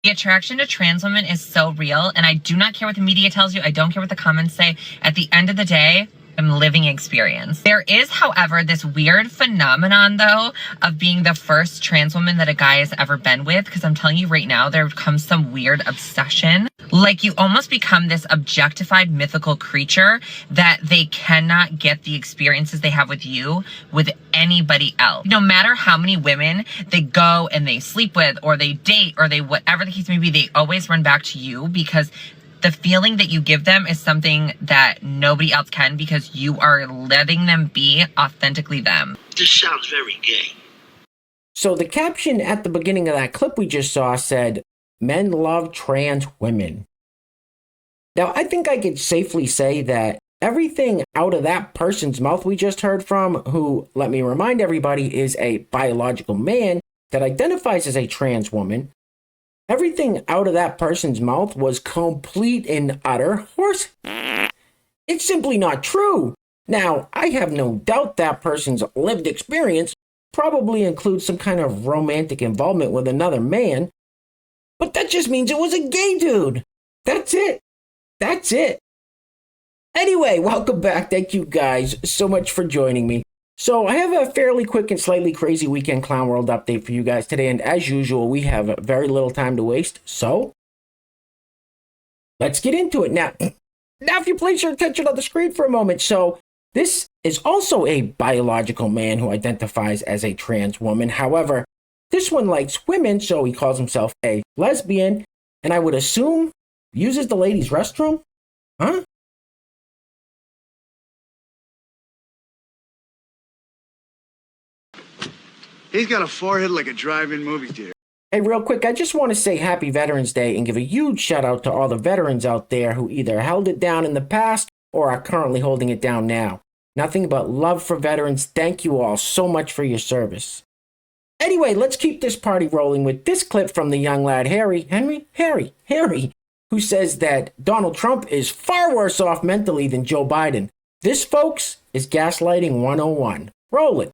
The attraction to trans women is so real, and I do not care what the media tells you. I don't care what the comments say. At the end of the day, I'm living experience. There is, however, this weird phenomenon, though, of being the first trans woman that a guy has ever been with, because I'm telling you right now, there comes some weird obsession. Like, you almost become this objectified mythical creature that they cannot get the experiences they have with you with anybody else. No matter how many women they go and they sleep with, or they date, or they, whatever the case may be, they always run back to you, because the feeling that you give them is something that nobody else can, because you are letting them be authentically them. This sounds very gay. So the caption at the beginning of that clip we just saw said, "Men love trans women." Now, I think I could safely say that everything out of that person's mouth we just heard from, who, let me remind everybody, is a biological man that identifies as a trans woman, everything out of that person's mouth was complete and utter horse. It's simply not true. Now, I have no doubt that person's lived experience probably includes some kind of romantic involvement with another man, but that just means it was a gay dude. That's it. That's it. Anyway, welcome back. Thank you guys so much for joining me. So I have a fairly quick and slightly crazy weekend clown world update for you guys today, and as usual, we have very little time to waste, so let's get into it. Now if you place your attention on the screen for a moment, so this is also a biological man who identifies as a trans woman. However, this one likes women, so he calls himself a lesbian, and I would assume uses the ladies' restroom? Huh? He's got a forehead like a drive-in movie theater. Hey, real quick, I just want to say Happy Veterans Day and give a huge shout out to all the veterans out there who either held it down in the past or are currently holding it down now. Nothing but love for veterans. Thank you all so much for your service. Anyway, let's keep this party rolling with this clip from the young lad Harry, who says that Donald Trump is far worse off mentally than Joe Biden. This, folks, is gaslighting 101. Roll it.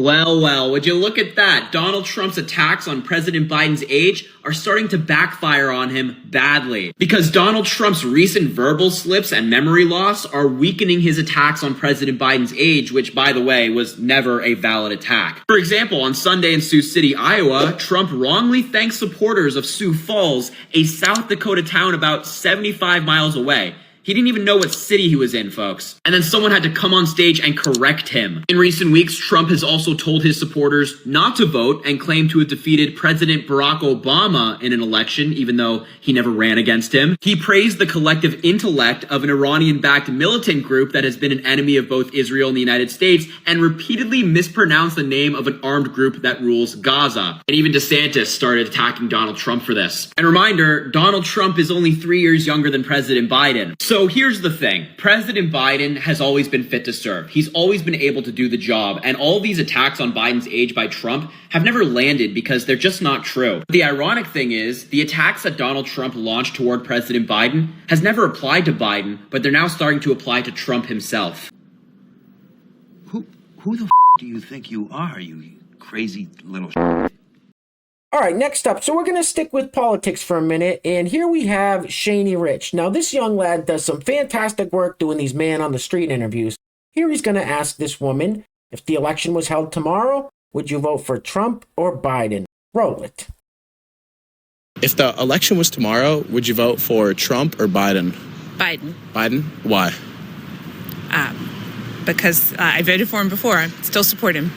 Well, would you look at that? Donald Trump's attacks on President Biden's age are starting to backfire on him badly. Because Donald Trump's recent verbal slips and memory loss are weakening his attacks on President Biden's age, which, by the way, was never a valid attack. For example, on Sunday in Sioux City, Iowa, Trump wrongly thanked supporters of Sioux Falls, a South Dakota town about 75 miles away. He didn't even know what city he was in, folks. And then someone had to come on stage and correct him. In recent weeks, Trump has also told his supporters not to vote and claimed to have defeated President Barack Obama in an election, even though he never ran against him. He praised the collective intellect of an Iranian-backed militant group that has been an enemy of both Israel and the United States, and repeatedly mispronounced the name of an armed group that rules Gaza. And even DeSantis started attacking Donald Trump for this. And reminder, Donald Trump is only 3 years younger than President Biden. So here's the thing. President Biden has always been fit to serve. He's always been able to do the job. And all these attacks on Biden's age by Trump have never landed because they're just not true. The ironic thing is, the attacks that Donald Trump launched toward President Biden has never applied to Biden, but they're now starting to apply to Trump himself. Who the do you think you are, you crazy little All right, next up, so we're going to stick with politics for a minute, and here we have Shaney Rich. Now, this young lad does some fantastic work doing these man-on-the-street interviews. Here he's going to ask this woman, if the election was held tomorrow, would you vote for Trump or Biden? Roll it. If the election was tomorrow, would you vote for Trump or Biden? Biden. Biden? Why? Because I voted for him before. I still support him.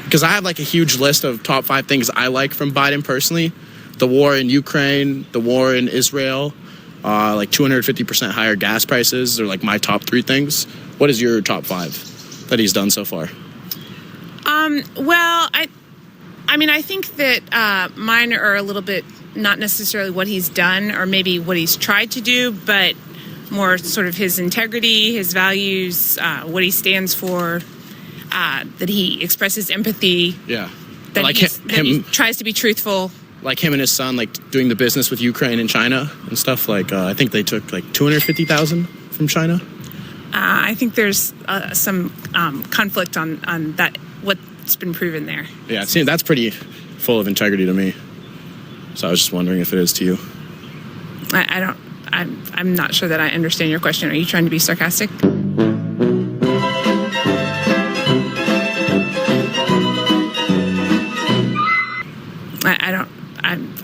Because I have like a huge list of top 5 things I like from Biden personally. The war in Ukraine, the war in Israel, like 250% higher gas prices are like my top 3 things. What is your top 5 that he's done so far? Well, I think that mine are a little bit not necessarily what he's done or maybe what he's tried to do, but more sort of his integrity, his values, what he stands for. That he expresses empathy. Yeah. That, like he tries to be truthful. Like him and his son, like doing the business with Ukraine and China and stuff. Like I think they took like 250,000 from China. I think there's some conflict on that. What's been proven there. Yeah, see, that's pretty full of integrity to me. So I was just wondering if it is to you. I'm not sure that I understand your question. Are you trying to be sarcastic?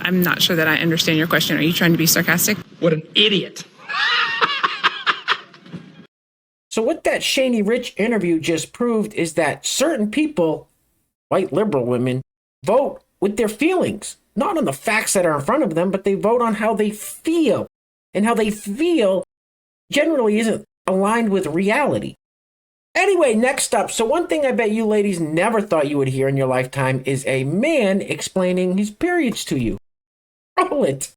I'm not sure that I understand your question. Are you trying to be sarcastic? What an idiot. So what that Shaney Rich interview just proved is that certain people, white liberal women, vote with their feelings. Not on the facts that are in front of them, but they vote on how they feel. And how they feel generally isn't aligned with reality. Anyway, next up. So one thing I bet you ladies never thought you would hear in your lifetime is a man explaining his periods to you. Roll it.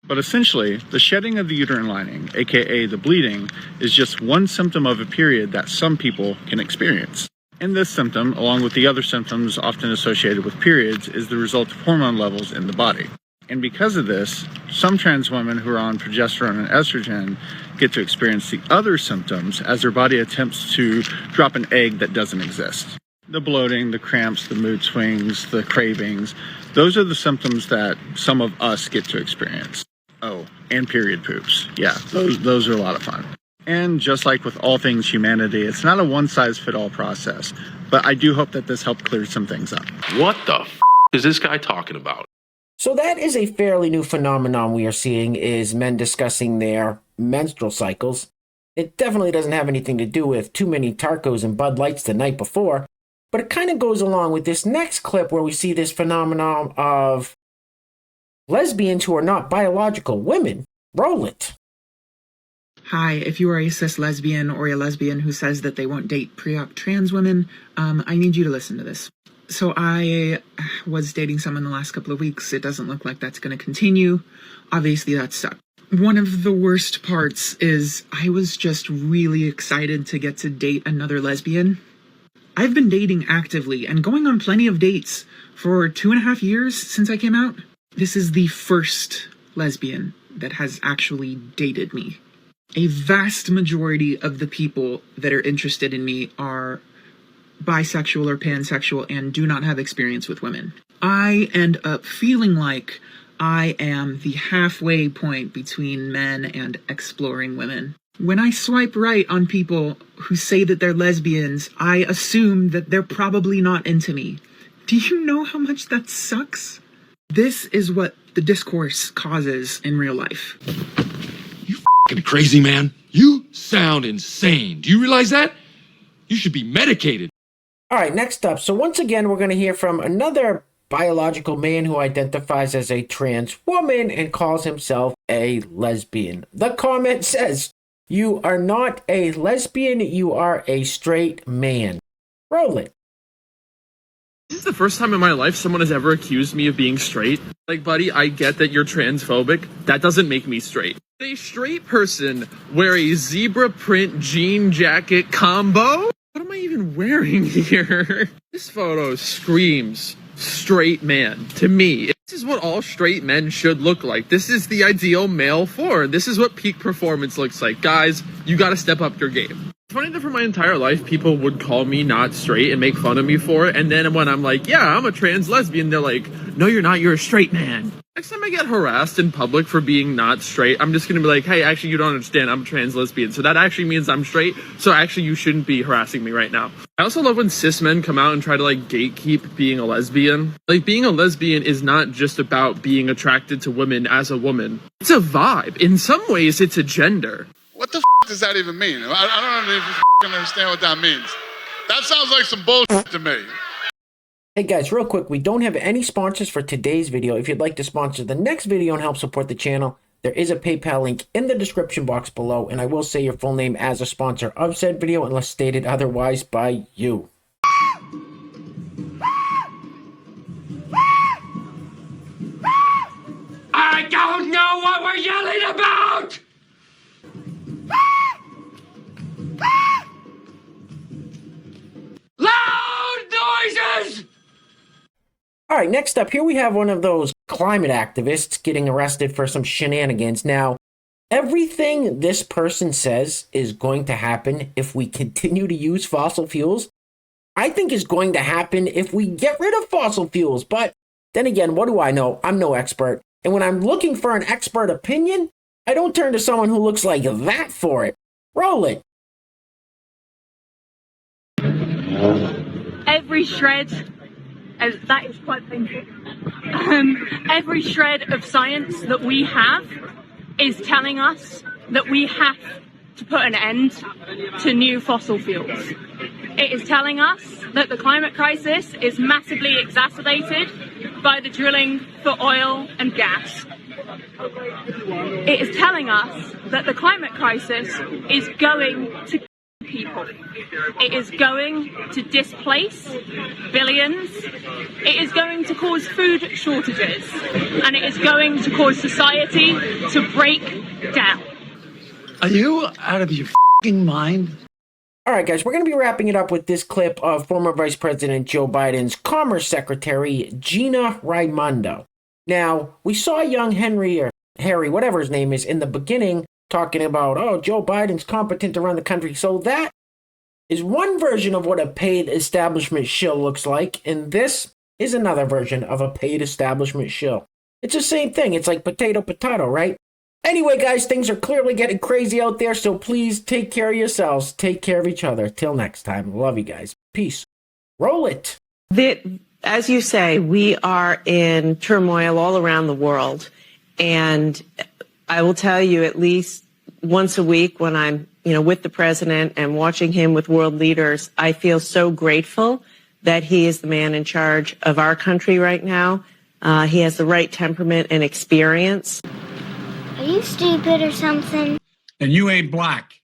But essentially, the shedding of the uterine lining, aka the bleeding, is just one symptom of a period that some people can experience. And this symptom, along with the other symptoms often associated with periods, is the result of hormone levels in the body. And because of this, some trans women who are on progesterone and estrogen get to experience the other symptoms as their body attempts to drop an egg that doesn't exist. The bloating, the cramps, the mood swings, the cravings, those are the symptoms that some of us get to experience. Oh, and period poops. Yeah, those are a lot of fun. And just like with all things humanity, it's not a one-size-fit-all process. But I do hope that this helped clear some things up. What the f*** is this guy talking about? So that is a fairly new phenomenon we are seeing, is men discussing their menstrual cycles. It definitely doesn't have anything to do with too many tacos and Bud Lights the night before, but it kind of goes along with this next clip where we see this phenomenon of lesbians who are not biological women. Roll it. Hi, if you are a cis lesbian or a lesbian who says that they won't date pre-op trans women, I need you to listen to this. So I was dating someone the last couple of weeks. It doesn't look like that's going to continue. Obviously, that sucked. One of the worst parts is I was just really excited to get to date another lesbian. I've been dating actively and going on plenty of dates for 2.5 years since I came out. This is the first lesbian that has actually dated me. A vast majority of the people that are interested in me are bisexual or pansexual and do not have experience with women. I end up feeling like I am the halfway point between men and exploring women. When I swipe right on people who say that they're lesbians, I assume that they're probably not into me. Do you know how much that sucks? This is what the discourse causes in real life. You f***ing crazy, man. You sound insane. Do you realize that? You should be medicated. All right, next up. So once again, we're going to hear from another biological man who identifies as a trans woman and calls himself a lesbian. The comment says, "You are not a lesbian, you are a straight man." Roll it. This is the first time in my life someone has ever accused me of being straight. Like, buddy, I get that you're transphobic. That doesn't make me straight. A straight person wear a zebra print jean jacket combo? What am I even wearing here? This photo screams straight man to me. This is what all straight men should look like. This is the ideal male form. This is what peak performance looks like. Guys, you gotta step up your game. It's funny that for my entire life, people would call me not straight and make fun of me for it. And then when I'm like, yeah, I'm a trans lesbian, they're like, no, you're not, you're a straight man. Next time I get harassed in public for being not straight, I'm just gonna be like, hey, actually, you don't understand, I'm a trans lesbian. So that actually means I'm straight. So actually, you shouldn't be harassing me right now. I also love when cis men come out and try to like gatekeep being a lesbian. Like, being a lesbian is not just about being attracted to women as a woman. It's a vibe. In some ways, it's a gender. What the does that even mean? I don't even understand what that means. That sounds like some bullshit to me. Hey guys, real quick, we don't have any sponsors for today's video. If you'd like to sponsor the next video and help support the channel, there is a PayPal link in the description box below, and I will say your full name as a sponsor of said video unless stated otherwise by you. I don't know what we're yelling about! Loud noises! All right, next up, here we have one of those climate activists getting arrested for some shenanigans. Now, everything this person says is going to happen if we continue to use fossil fuels, I think is going to happen if we get rid of fossil fuels, but Then again, what do I know? I'm no expert. And when I'm looking for an expert opinion, I don't turn to someone who looks like that for it. Roll it. Every shred, that is quite painful. Every shred of science that we have is telling us that we have to put an end to new fossil fuels. It is telling us that the climate crisis is massively exacerbated by the drilling for oil and gas. It is telling us that the climate crisis is going to kill people. It is going to displace billions. It is going to cause food shortages. And it is going to cause society to break down. Are you out of your f***ing mind? All right, guys, we're going to be wrapping it up with this clip of former Vice President Joe Biden's Commerce Secretary, Gina Raimondo. Now, we saw young Henry, or Harry, whatever his name is, in the beginning talking about, oh, Joe Biden's competent to run the country. So that is one version of what a paid establishment shill looks like, and this is another version of a paid establishment shill. It's the same thing. It's like potato, potato, right? Anyway, guys, things are clearly getting crazy out there, so please take care of yourselves. Take care of each other. Till next time. Love you guys. Peace. Roll it. As you say, we are in turmoil all around the world. And I will tell you, at least once a week when I'm, with the president and watching him with world leaders, I feel so grateful that he is the man in charge of our country right now. He has the right temperament and experience. Are you stupid or something? And you ain't black.